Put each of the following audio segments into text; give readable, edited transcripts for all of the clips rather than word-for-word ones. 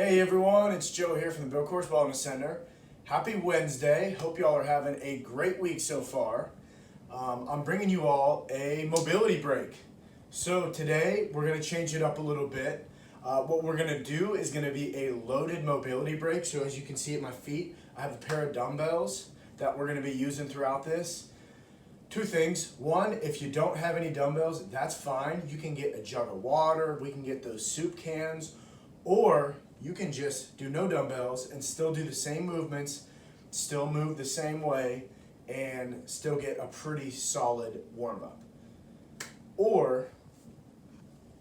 Hey everyone, it's Joe here from the Bill Course Wellness Center. Happy Wednesday. Hope y'all are having a great week so far. I'm bringing you all a mobility break. So today we're going to change it up a little bit. What we're going to do is going to be a loaded mobility break. So as you can see at my feet, I have a pair of dumbbells that we're going to be using throughout this. Two things. One, if you don't have any dumbbells, that's fine. You can get a jug of water. We can get those soup cans. Or you can just do no dumbbells and still do the same movements, still move the same way, and still get a pretty solid warm-up. Or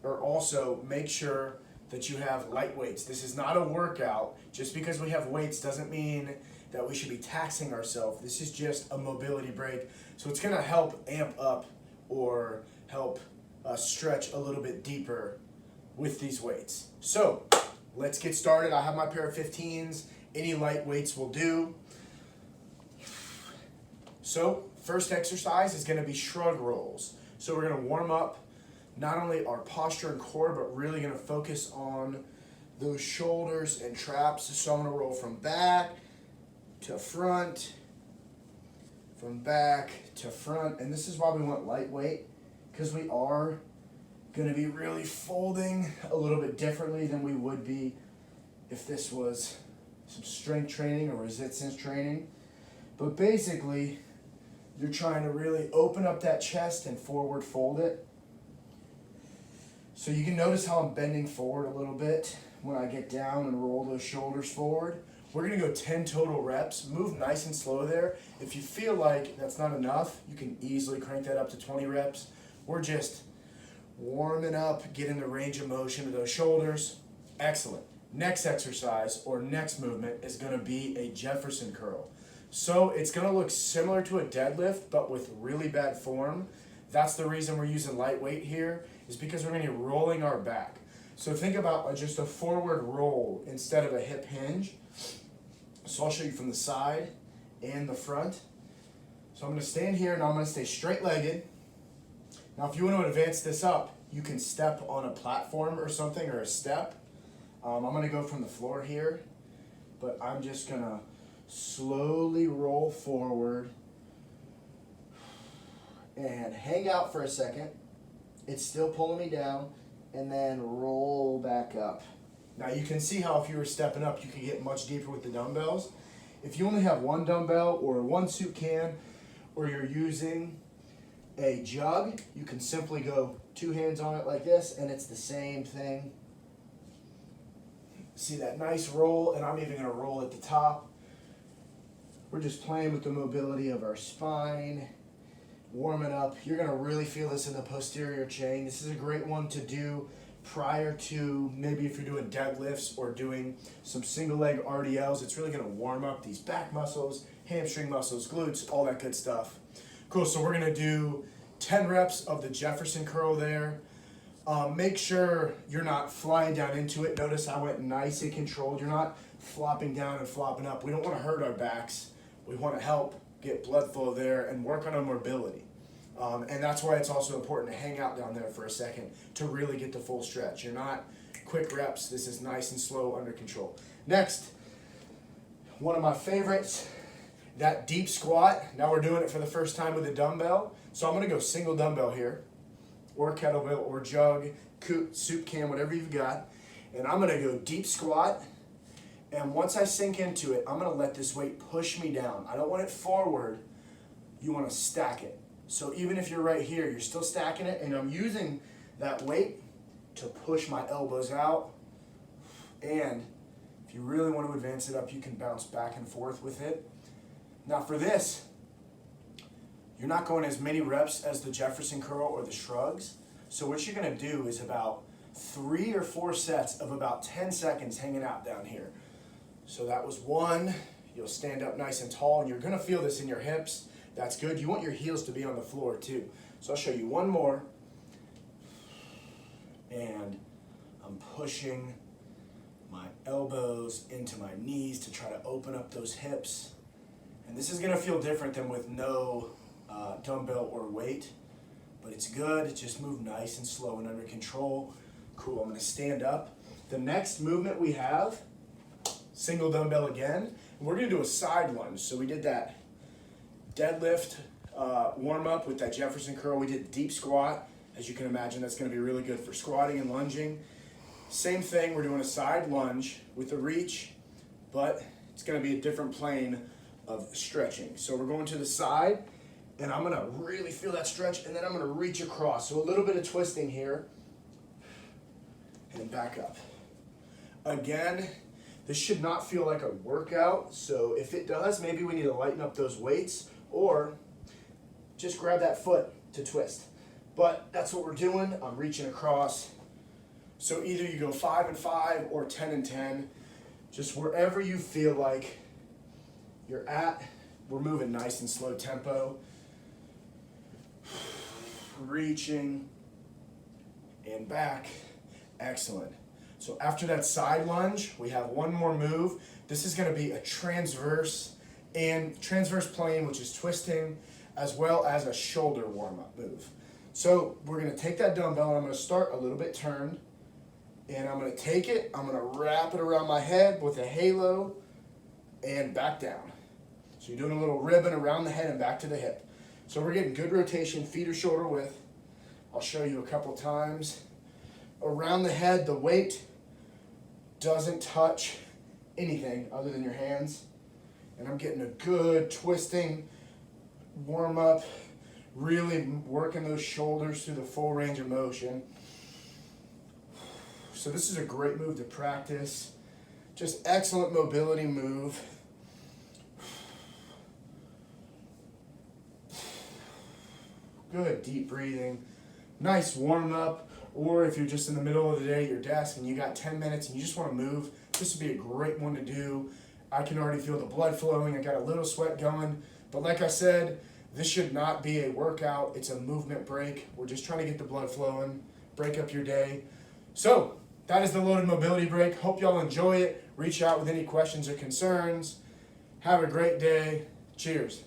also make sure that you have light weights. This is not a workout. Just because we have weights doesn't mean that we should be taxing ourselves. This is just a mobility break. So it's gonna help amp up or help stretch a little bit deeper with these weights. So let's get started. I have my pair of 15s. Any light weights will do. So first exercise is gonna be shrug rolls. So we're gonna warm up not only our posture and core, but really gonna focus on those shoulders and traps. So I'm gonna roll from back to front, from back to front. And this is why we want lightweight, because we are gonna be really folding a little bit differently than we would be if this was some strength training or resistance training. But basically, you're trying to really open up that chest and forward fold it. So you can notice how I'm bending forward a little bit when I get down and roll those shoulders forward. We're gonna go 10 total reps. Move nice and slow there. If you feel like that's not enough, you can easily crank that up to 20 reps. We're just warming up, getting the range of motion of those shoulders. Excellent. Next exercise or next movement is gonna be a Jefferson curl. So it's gonna look similar to a deadlift, but with really bad form. That's the reason we're using lightweight here, is because we're gonna be rolling our back. So think about just a forward roll instead of a hip hinge. So I'll show you from the side and the front. So I'm gonna stand here and I'm gonna stay straight-legged. Now if you want to advance this up, you can step on a platform or something, or a step. I'm gonna go from the floor here, but I'm just gonna slowly roll forward and hang out for a second. It's still pulling me down, and then roll back up. Now you can see how if you were stepping up, you can get much deeper with the dumbbells. If you only have one dumbbell or one soup can, or you're using a jug, you can simply go two hands on it like this, and it's the same thing. See that nice roll, and I'm even gonna roll at the top. We're just playing with the mobility of our spine, warming up. You're gonna really feel this in the posterior chain. This is a great one to do prior to maybe if you're doing deadlifts or doing some single leg RDLs. It's really gonna warm up these back muscles, hamstring muscles, glutes, all that good stuff. Cool, so we're gonna do 10 reps of the Jefferson curl there. Make sure you're not flying down into it. Notice I went nice and controlled. You're not flopping down and flopping up. We don't wanna hurt our backs. We wanna help get blood flow there and work on our mobility. And that's why it's also important to hang out down there for a second to really get the full stretch. You're not quick reps. This is nice and slow, under control. Next, one of my favorites, that deep squat. Now we're doing it for the first time with a dumbbell. So I'm gonna go single dumbbell here, or kettlebell, or jug, soup can, whatever you've got. And I'm gonna go deep squat. And once I sink into it, I'm gonna let this weight push me down. I don't want it forward. You wanna stack it. So even if you're right here, you're still stacking it, and I'm using that weight to push my elbows out. And if you really want to advance it up, you can bounce back and forth with it. Now for this, you're not going as many reps as the Jefferson curl or the shrugs. So what you're gonna do is about 3 or 4 sets of about 10 seconds hanging out down here. So that was one. You'll stand up nice and tall, and you're gonna feel this in your hips. That's good. You want your heels to be on the floor too. So I'll show you one more. And I'm pushing my elbows into my knees to try to open up those hips. And this is gonna feel different than with no dumbbell or weight, but it's good. Just move nice and slow and under control. Cool, I'm gonna stand up. The next movement we have, single dumbbell again. We're gonna do a side lunge. So we did that deadlift warm up with that Jefferson curl. We did deep squat. As you can imagine, that's gonna be really good for squatting and lunging. Same thing, we're doing a side lunge with a reach, but it's gonna be a different plane of stretching. So we're going to the side, and I'm gonna really feel that stretch, and then I'm gonna reach across. So a little bit of twisting here, and then back up. Again, this should not feel like a workout, so if it does, maybe we need to lighten up those weights, or just grab that foot to twist. But that's what we're doing. I'm reaching across. So either you go 5 and 5 or 10 and 10, just wherever you feel like you're at. We're moving nice and slow tempo. Reaching and back. Excellent. So after that side lunge, we have one more move. This is going to be a transverse plane, which is twisting, as well as a shoulder warm-up move. So we're going to take that dumbbell, and I'm going to start a little bit turned, and I'm going to take it, I'm going to wrap it around my head with a halo, and back down. So you're doing a little ribbon around the head and back to the hip. So we're getting good rotation, feet are shoulder width. I'll show you a couple times. Around the head, the weight doesn't touch anything other than your hands. And I'm getting a good twisting warm up, really working those shoulders through the full range of motion. So this is a great move to practice. Just excellent mobility move. Good deep breathing. Nice warm up. Or if you're just in the middle of the day at your desk and you got 10 minutes and you just want to move, this would be a great one to do. I can already feel the blood flowing. I got a little sweat going. But like I said, this should not be a workout. It's a movement break. We're just trying to get the blood flowing, break up your day. So that is the loaded mobility break. Hope y'all enjoy it. Reach out with any questions or concerns. Have a great day. Cheers.